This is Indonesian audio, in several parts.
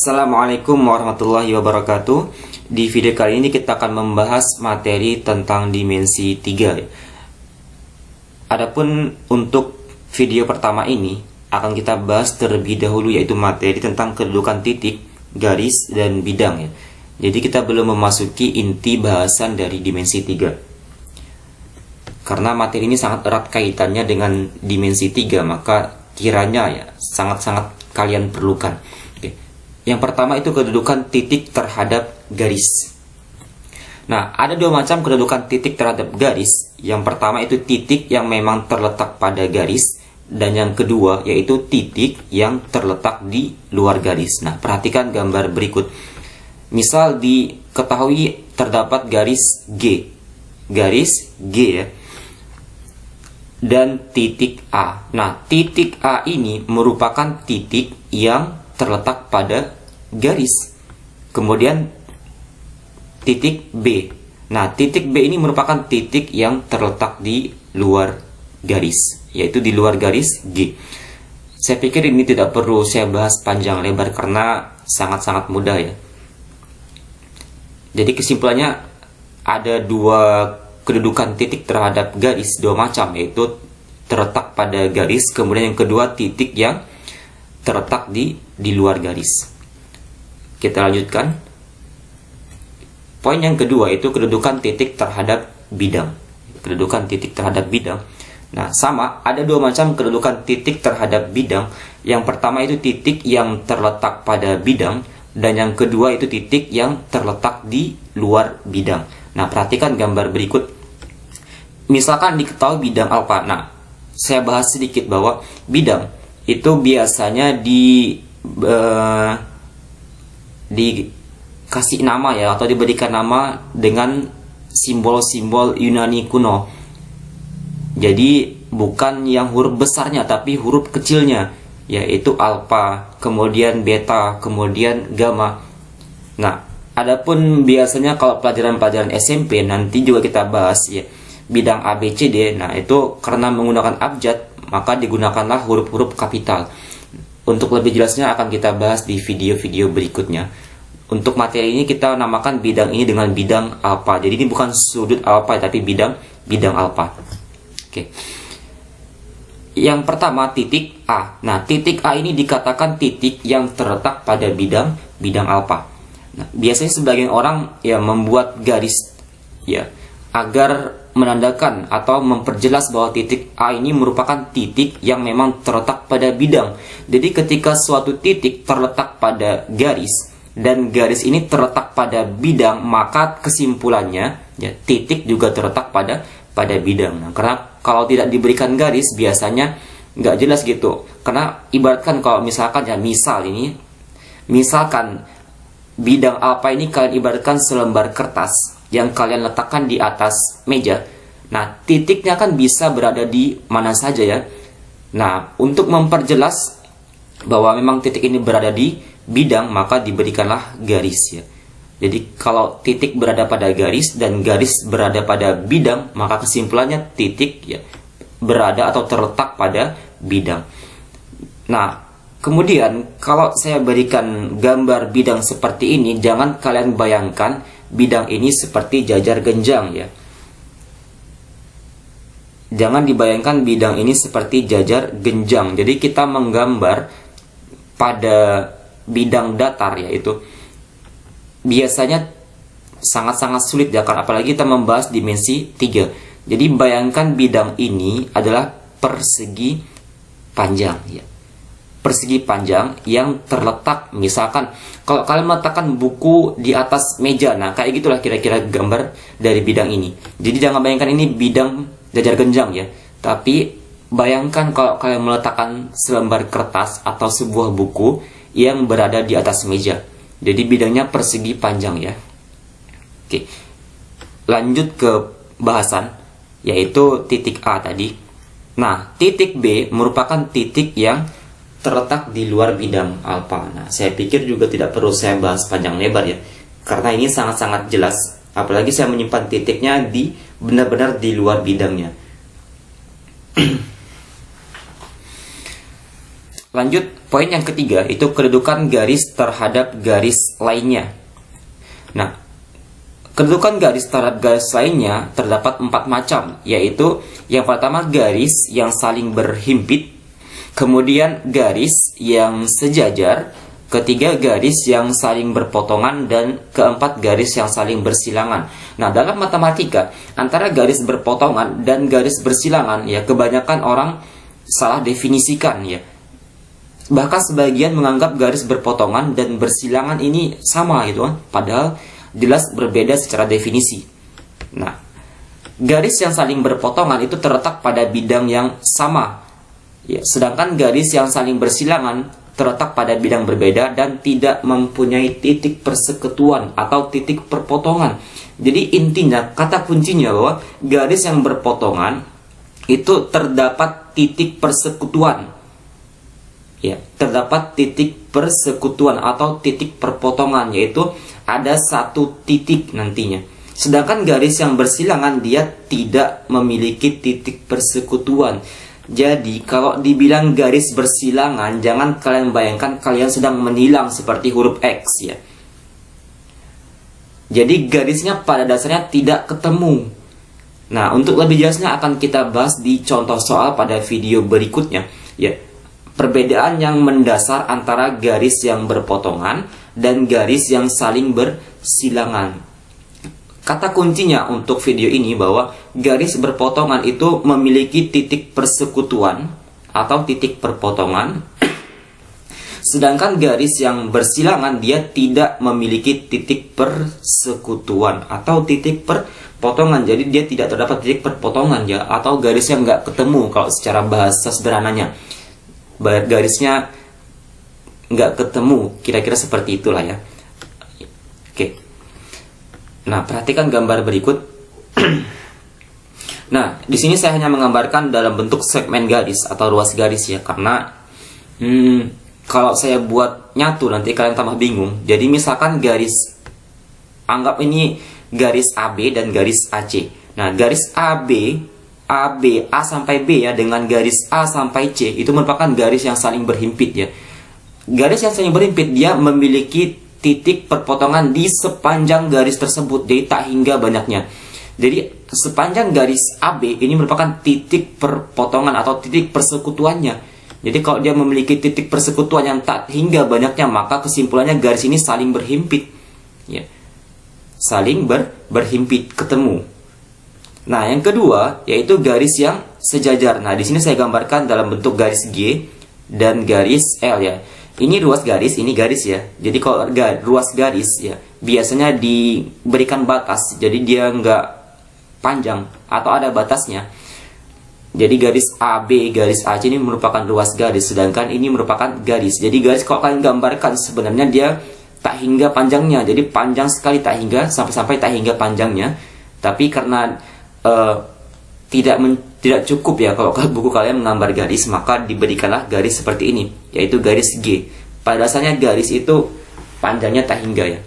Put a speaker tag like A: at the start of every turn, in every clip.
A: Assalamualaikum warahmatullahi wabarakatuh. Di video kali ini kita akan membahas materi tentang dimensi 3. Adapun untuk video pertama ini akan kita bahas terlebih dahulu, yaitu materi tentang kedudukan titik, garis, dan bidang ya. Jadi kita belum memasuki inti bahasan dari dimensi 3. Karena materi ini sangat erat kaitannya dengan dimensi 3, maka kiranya ya sangat-sangat kalian perlukan. Yang pertama itu kedudukan titik terhadap garis. Nah, ada dua macam kedudukan titik terhadap garis. Yang pertama itu titik yang memang terletak pada garis, dan yang kedua yaitu titik yang terletak di luar garis. Nah, perhatikan gambar berikut. Misal diketahui terdapat garis G. Garis G ya. Dan titik A. Nah, titik A ini merupakan titik yang terletak pada garis. Kemudian titik B. Nah, titik B ini merupakan titik yang terletak di luar garis, yaitu di luar garis G. Saya pikir ini tidak perlu saya bahas panjang lebar karena sangat-sangat mudah ya. Jadi kesimpulannya ada dua kedudukan titik terhadap garis, dua macam, yaitu terletak pada garis, kemudian yang kedua titik yang terletak di luar garis. Kita lanjutkan. Poin yang kedua itu kedudukan titik terhadap bidang. Kedudukan titik terhadap bidang. Nah, sama, ada dua macam kedudukan titik terhadap bidang. Yang pertama itu titik yang terletak pada bidang, dan yang kedua itu titik yang terletak di luar bidang. Nah, perhatikan gambar berikut. Misalkan diketahui bidang alfa. Nah, saya bahas sedikit bahwa bidang itu biasanya dikasih nama ya, atau diberikan nama dengan simbol-simbol Yunani kuno. Jadi bukan yang huruf besarnya tapi huruf kecilnya, yaitu alfa, kemudian beta, kemudian gamma. Nah, adapun biasanya kalau pelajaran-pelajaran SMP nanti juga kita bahas ya, bidang ABCD. Nah, itu karena menggunakan abjad maka digunakanlah huruf-huruf kapital. Untuk lebih jelasnya akan kita bahas di video-video berikutnya. Untuk materi ini kita namakan bidang ini dengan bidang alfa. Jadi ini bukan sudut alfa tapi bidang alfa. Oke. Yang pertama titik A. Nah, titik A ini dikatakan titik yang terletak pada bidang alfa. Nah, biasanya sebagian orang ya membuat garis ya agar menandakan atau memperjelas bahwa titik A ini merupakan titik yang memang terletak pada bidang. Jadi ketika suatu titik terletak pada garis dan garis ini terletak pada bidang, maka kesimpulannya ya titik juga terletak pada bidang. Nah, karena kalau tidak diberikan garis biasanya nggak jelas gitu. Karena ibaratkan kalau misalkan ya misalkan bidang alfa ini kalian ibaratkan selembar kertas yang kalian letakkan di atas meja. Nah, titiknya kan bisa berada di mana saja ya. Nah, untuk memperjelas bahwa memang titik ini berada di bidang, maka diberikanlah garis ya. Jadi kalau titik berada pada garis dan garis berada pada bidang, maka kesimpulannya titik ya berada atau terletak pada bidang. Nah, kemudian kalau saya berikan gambar bidang seperti ini, jangan kalian bayangkan bidang ini seperti jajar genjang ya. Jangan dibayangkan bidang ini seperti jajar genjang. Jadi kita menggambar pada bidang datar yaitu biasanya sangat-sangat sulit ya, apalagi kita membahas dimensi 3. Jadi bayangkan bidang ini adalah persegi panjang ya. Persegi panjang yang terletak, misalkan kalau kalian meletakkan buku di atas meja, nah kayak gitulah kira-kira gambar dari bidang ini. Jadi jangan bayangkan ini bidang jajar genjang ya, tapi bayangkan kalau kalian meletakkan selembar kertas atau sebuah buku yang berada di atas meja. Jadi bidangnya persegi panjang ya. Oke, lanjut ke bahasan, yaitu titik A tadi. Nah, titik B merupakan titik yang terletak di luar bidang alfa. Nah, saya pikir juga tidak perlu saya bahas panjang lebar ya, karena ini sangat-sangat jelas. Apalagi saya menyimpan titiknya di benar-benar di luar bidangnya. Lanjut poin yang ketiga itu kedudukan garis terhadap garis lainnya. Nah, kedudukan garis terhadap garis lainnya terdapat 4 macam, yaitu yang pertama garis yang saling berhimpit, kemudian garis yang sejajar, ketiga garis yang saling berpotongan, dan keempat garis yang saling bersilangan. Nah, dalam matematika antara garis berpotongan dan garis bersilangan ya kebanyakan orang salah definisikan ya. Bahkan sebagian menganggap garis berpotongan dan bersilangan ini sama gitu kan, padahal jelas berbeda secara definisi. Nah, garis yang saling berpotongan itu terletak pada bidang yang sama ya, sedangkan garis yang saling bersilangan terletak pada bidang berbeda dan tidak mempunyai titik persekutuan atau titik perpotongan. Jadi intinya, kata kuncinya bahwa garis yang berpotongan itu terdapat titik persekutuan. Ya, terdapat titik persekutuan atau titik perpotongan, yaitu ada satu titik nantinya. Sedangkan garis yang bersilangan dia tidak memiliki titik persekutuan. Jadi kalau dibilang garis bersilangan, jangan kalian bayangkan kalian sedang menilang seperti huruf X ya. Jadi garisnya pada dasarnya tidak ketemu. Nah, untuk lebih jelasnya akan kita bahas di contoh soal pada video berikutnya ya. Perbedaan yang mendasar antara garis yang berpotongan dan garis yang saling bersilangan. Kata kuncinya untuk video ini bahwa garis berpotongan itu memiliki titik persekutuan atau titik perpotongan. Sedangkan garis yang bersilangan dia tidak memiliki titik persekutuan atau titik perpotongan. Jadi dia tidak terdapat titik perpotongan ya, atau garisnya nggak ketemu kalau secara bahasa sederhananya. Garisnya nggak ketemu, kira-kira seperti itulah ya. Oke. Nah, perhatikan gambar berikut. Nah, di sini saya hanya menggambarkan dalam bentuk segmen garis atau ruas garis ya, karena kalau saya buat nyatu nanti kalian tambah bingung. Jadi misalkan garis, anggap ini garis AB dan garis AC. Nah, garis AB A sampai B ya dengan garis A sampai C itu merupakan garis yang saling berhimpit ya. Garis yang saling berhimpit dia memiliki titik perpotongan di sepanjang garis tersebut, jadi tak hingga banyaknya. Jadi sepanjang garis AB ini merupakan titik perpotongan atau titik persekutuannya. Jadi kalau dia memiliki titik persekutuan yang tak hingga banyaknya, maka kesimpulannya garis ini saling berhimpit ya. Saling berhimpit, ketemu. Nah, yang kedua yaitu garis yang sejajar. Nah, di sini saya gambarkan dalam bentuk garis G dan garis L ya. Ini ruas garis, ini garis ya. Jadi kalau ruas garis ya biasanya diberikan batas, jadi dia nggak panjang atau ada batasnya. Jadi garis AB, garis AC ini merupakan ruas garis, sedangkan ini merupakan garis. Jadi garis kalau kalian gambarkan sebenarnya dia tak hingga panjangnya, jadi panjang sekali tak hingga, sampai tak hingga panjangnya. Tapi karena tidak cukup ya kalau buku kalian menggambar garis, maka diberikanlah garis seperti ini, yaitu garis G. Pada dasarnya garis itu panjangnya tak hingga ya.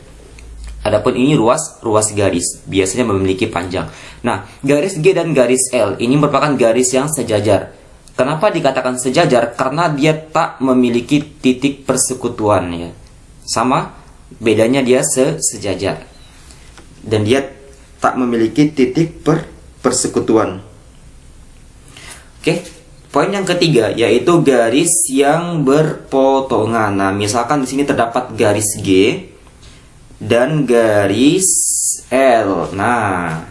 A: Adapun ini ruas garis biasanya memiliki panjang. Nah, garis G dan garis L ini merupakan garis yang sejajar. Kenapa dikatakan sejajar? Karena dia tak memiliki titik persekutuan ya. Sama, bedanya dia sejajar. Dan dia tak memiliki titik persekutuan. Oke, poin yang ketiga yaitu garis yang berpotongan. Nah, misalkan di sini terdapat garis G dan garis L. Nah,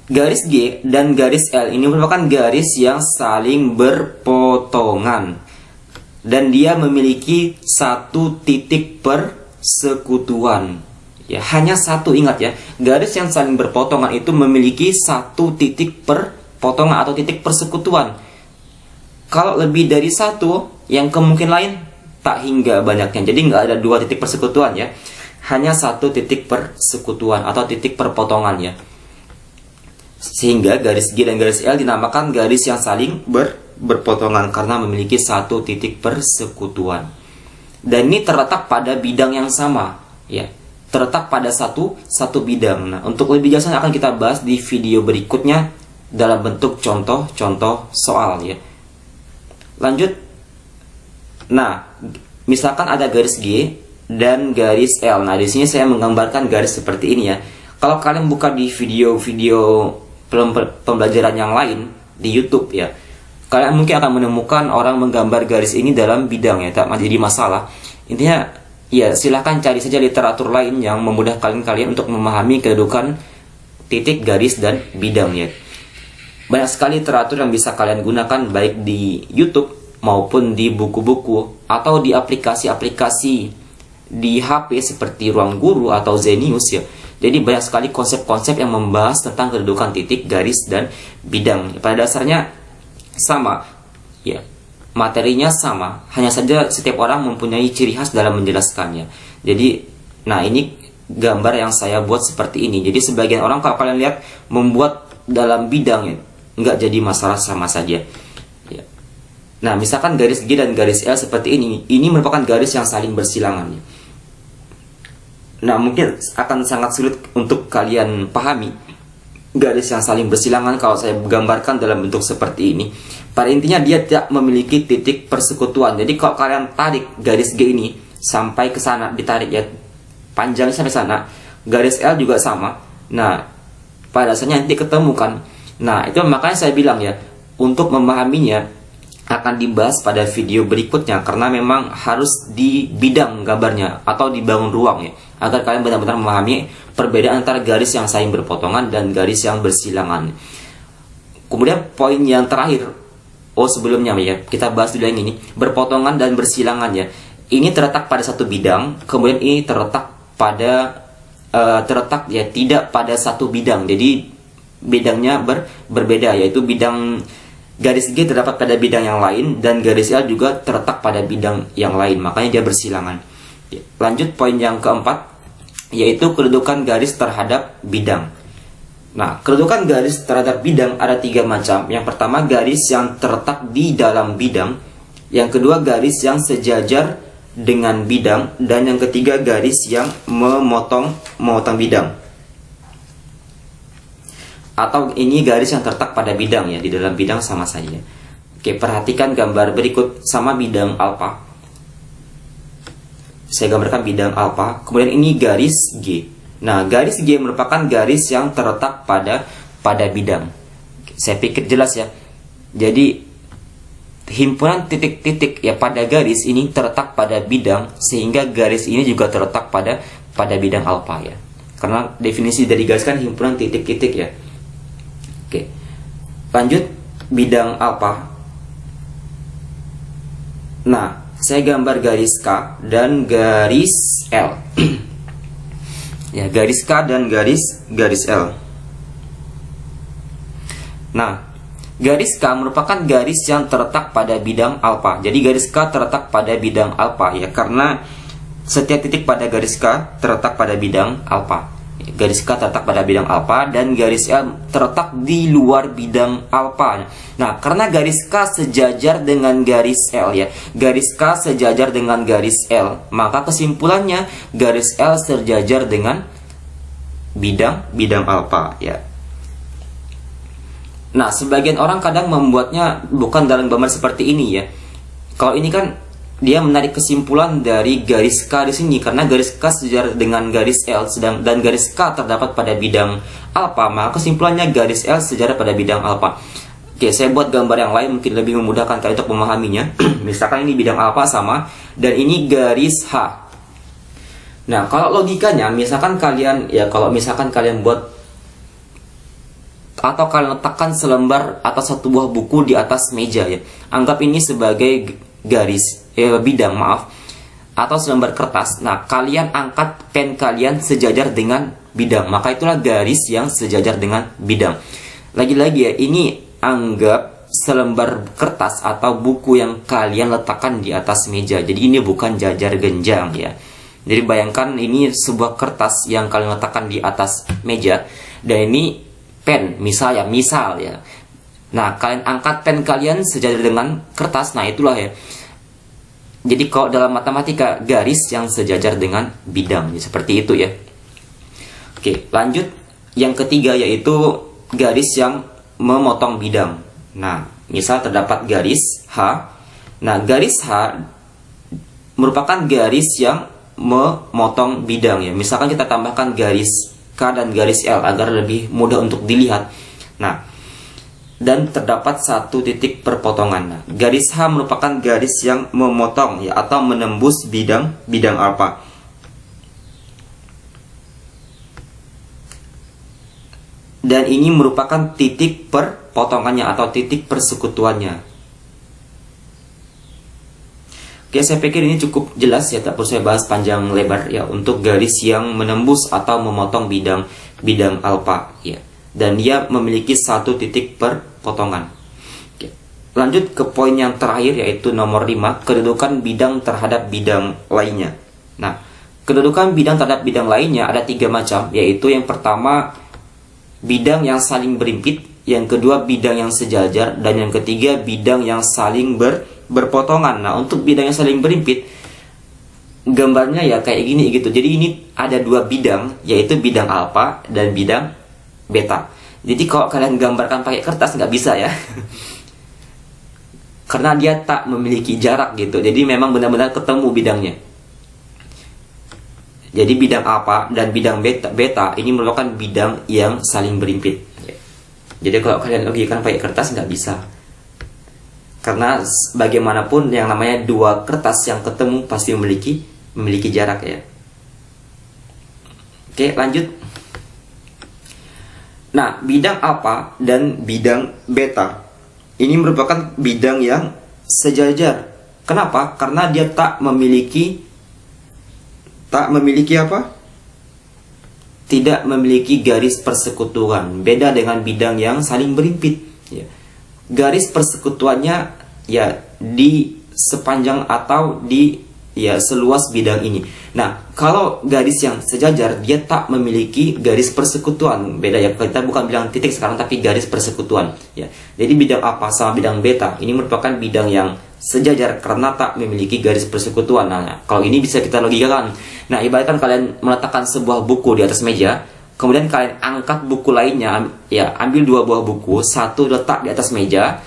A: garis G dan garis L ini merupakan garis yang saling berpotongan dan dia memiliki satu titik persekutuan. Ya, hanya satu, ingat ya. Garis yang saling berpotongan itu memiliki satu titik perpotongan atau titik persekutuan. Kalau lebih dari satu, yang kemungkinan lain tak hingga banyaknya. Jadi nggak ada dua titik persekutuan ya. Hanya satu titik persekutuan atau titik perpotongan ya. Sehingga garis G dan garis L dinamakan garis yang saling berpotongan karena memiliki satu titik persekutuan. Dan ini terletak pada bidang yang sama ya. Terletak pada satu bidang. Nah, untuk lebih jelasnya akan kita bahas di video berikutnya dalam bentuk contoh-contoh soal ya. Lanjut. Nah, misalkan ada garis G dan garis L. Nah, di sini saya menggambarkan garis seperti ini ya. Kalau kalian buka di video-video pembelajaran yang lain di YouTube ya, kalian mungkin akan menemukan orang menggambar garis ini dalam bidang ya, tak jadi masalah. Intinya ya, silahkan cari saja literatur lain yang memudahkan kalian untuk memahami kedudukan titik, garis, dan bidang ya. Banyak sekali literatur yang bisa kalian gunakan baik di YouTube maupun di buku-buku atau di aplikasi-aplikasi di HP seperti Ruang Guru atau Zenius ya. Jadi banyak sekali konsep-konsep yang membahas tentang kedudukan titik, garis, dan bidang. Pada dasarnya sama ya, materinya sama, hanya saja setiap orang mempunyai ciri khas dalam menjelaskannya. Jadi, nah ini gambar yang saya buat seperti ini. Jadi sebagian orang kalau kalian lihat membuat dalam bidang ya, nggak jadi masalah, sama saja ya. Nah, misalkan garis G dan garis L seperti ini merupakan garis yang saling bersilangan ya. Nah, mungkin akan sangat sulit untuk kalian pahami garis yang saling bersilangan kalau saya gambarkan dalam bentuk seperti ini. Pada intinya dia tidak memiliki titik persekutuan. Jadi kalau kalian tarik garis G ini sampai ke sana, ditarik ya, panjangnya sampai sana, garis L juga sama. Nah, pada dasarnya nanti ketemu kan. Nah, itu makanya saya bilang ya, untuk memahaminya akan dibahas pada video berikutnya, karena memang harus di bidang gambarnya atau dibangun ruang ya, agar kalian benar-benar memahami perbedaan antara garis yang saling berpotongan dan garis yang bersilangan. Kemudian poin yang terakhir, sebelumnya ya, kita bahas dulu yang ini, berpotongan dan bersilangan ya. Ini terletak pada satu bidang, kemudian ini terletak pada ya tidak pada satu bidang. Jadi bidangnya berbeda, yaitu bidang garis G terdapat pada bidang yang lain dan garis L juga terletak pada bidang yang lain, makanya dia bersilangan. Lanjut poin yang keempat, yaitu kedudukan garis terhadap bidang. Nah, kedudukan garis terhadap bidang ada 3 macam. Yang pertama, garis yang terletak di dalam bidang. Yang kedua, garis yang sejajar dengan bidang. Dan yang ketiga, garis yang memotong bidang. Atau ini garis yang terletak pada bidang ya, di dalam bidang sama saja. Oke, perhatikan gambar berikut sama bidang alfa. Saya gambarkan bidang alfa. Kemudian ini garis G. Nah, garis G merupakan garis yang terletak pada bidang. Saya pikir jelas ya. Jadi himpunan titik-titik ya pada garis ini terletak pada bidang, sehingga garis ini juga terletak pada bidang alfa ya. Karena definisi dari garis kan himpunan titik-titik ya. Oke. Lanjut bidang alfa. Nah, saya gambar garis K dan garis L. Ya, garis K dan garis L. Nah, garis K merupakan garis yang terletak pada bidang alfa. Jadi garis K terletak pada bidang alfa ya, karena setiap titik pada garis K terletak pada bidang alfa. Garis K terletak pada bidang alfa dan garis L terletak di luar bidang alfa. Nah, karena garis K sejajar dengan garis L ya, garis K sejajar dengan garis L, maka kesimpulannya garis L sejajar dengan bidang alfa ya. Nah, sebagian orang kadang membuatnya bukan dalam gambar seperti ini ya. Kalau ini kan dia menarik kesimpulan dari garis K di sini, karena garis K sejajar dengan garis L dan garis K terdapat pada bidang alfa, maka kesimpulannya garis L sejajar pada bidang alfa. Oke, saya buat gambar yang lain mungkin lebih memudahkan kalian untuk memahaminya. Misalkan ini bidang alfa sama dan ini garis H. Nah, kalau logikanya misalkan kalian buat atau kalian letakkan selembar atau satu buah buku di atas meja ya. Anggap ini sebagai bidang atau selembar kertas. Nah, kalian angkat pen kalian sejajar dengan bidang, maka itulah garis yang sejajar dengan bidang. Lagi-lagi ya, ini anggap selembar kertas atau buku yang kalian letakkan di atas meja. Jadi ini bukan jajar genjang ya. Jadi bayangkan ini sebuah kertas yang kalian letakkan di atas meja dan ini pen misal ya. Nah, kalian angkat pen kalian sejajar dengan kertas. Nah, itulah ya. Jadi kalau dalam matematika, garis yang sejajar dengan bidang ya, seperti itu ya. Oke, lanjut yang ketiga, yaitu garis yang memotong bidang. Nah, misal terdapat garis H. Nah, garis H merupakan garis yang memotong bidang ya. Misalkan kita tambahkan garis K dan garis L agar lebih mudah untuk dilihat. Nah, dan terdapat satu titik perpotongan. Nah, garis H merupakan garis yang memotong ya, atau menembus bidang alfa. Dan ini merupakan titik perpotongannya atau titik persekutuannya. Oke, saya pikir ini cukup jelas ya, tak perlu saya bahas panjang lebar ya untuk garis yang menembus atau memotong bidang alfa ya. Dan dia memiliki satu titik perpotongan. Oke. Lanjut ke poin yang terakhir yaitu nomor 5, kedudukan bidang terhadap bidang lainnya. Nah, kedudukan bidang terhadap bidang lainnya ada 3 macam, yaitu yang pertama bidang yang saling berimpit, yang kedua bidang yang sejajar, dan yang ketiga bidang yang saling berpotongan. Nah, untuk bidang yang saling berimpit, gambarnya ya kayak gini gitu. Jadi ini ada 2 bidang, yaitu bidang alfa dan bidang beta. Jadi kalau kalian gambarkan pakai kertas nggak bisa ya, karena dia tak memiliki jarak gitu. Jadi memang benar-benar ketemu bidangnya. Jadi bidang alfa dan bidang beta ini merupakan bidang yang saling berimpit. Jadi kalau kalian logikakan pakai kertas nggak bisa. Karena bagaimanapun yang namanya 2 kertas yang ketemu pasti memiliki jarak ya. Oke, lanjut. Nah, bidang alfa dan bidang beta ini merupakan bidang yang sejajar. Kenapa? Karena dia tak memiliki apa? Tidak memiliki garis persekutuan. Beda dengan bidang yang saling berimpit ya. Garis persekutuannya ya di sepanjang atau di ya seluas bidang ini. Nah, kalau garis yang sejajar dia tak memiliki garis persekutuan. Beda ya, kita bukan bilang titik sekarang tapi garis persekutuan ya. Jadi bidang alfa sama bidang beta ini merupakan bidang yang sejajar karena tak memiliki garis persekutuan. Nah, kalau ini bisa kita logikakan. Nah, ibaratkan kalian meletakkan sebuah buku di atas meja, kemudian kalian angkat buku lainnya, ya ambil 2 buah buku, satu letak di atas meja,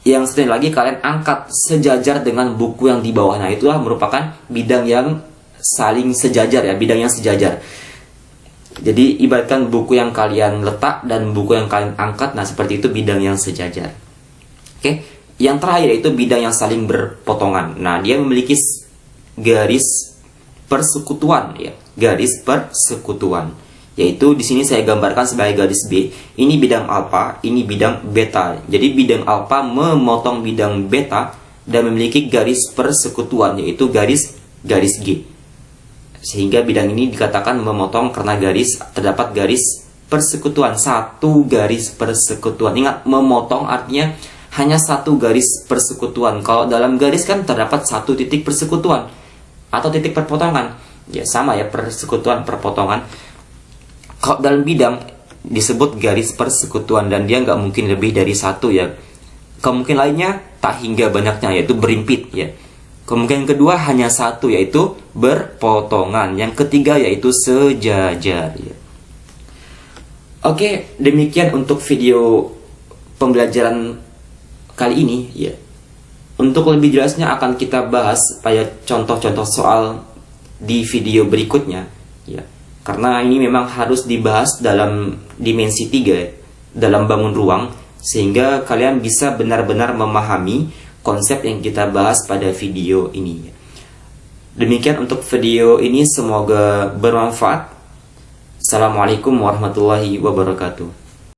A: yang satu lagi kalian angkat sejajar dengan buku yang di bawah. Nah, itulah merupakan bidang yang saling sejajar ya, bidang yang sejajar. Jadi ibaratkan buku yang kalian letak dan buku yang kalian angkat, nah seperti itu bidang yang sejajar. Oke, yang terakhir yaitu bidang yang saling berpotongan. Nah, dia memiliki garis persekutuan ya, garis persekutuan. Yaitu di sini saya gambarkan sebagai garis B. Ini bidang alfa, ini bidang beta. Jadi bidang alfa memotong bidang beta dan memiliki garis persekutuan yaitu garis G. Sehingga bidang ini dikatakan memotong karena terdapat garis persekutuan, satu garis persekutuan. Ingat, memotong artinya hanya satu garis persekutuan. Kalau dalam garis kan terdapat satu titik persekutuan atau titik perpotongan. Ya sama ya, persekutuan, perpotongan. Kalau dalam bidang disebut garis persekutuan dan dia nggak mungkin lebih dari satu ya. Kemungkinan lainnya tak hingga banyaknya yaitu berimpit ya. Kemungkinan kedua hanya satu yaitu berpotongan. Yang ketiga yaitu sejajar ya. Oke, demikian untuk video pembelajaran kali ini ya. Untuk lebih jelasnya akan kita bahas pada contoh-contoh soal di video berikutnya ya. Karena ini memang harus dibahas dalam dimensi 3 dalam bangun ruang sehingga kalian bisa benar-benar memahami konsep yang kita bahas pada video ini. Demikian untuk video ini, semoga bermanfaat. Assalamualaikum warahmatullahi wabarakatuh.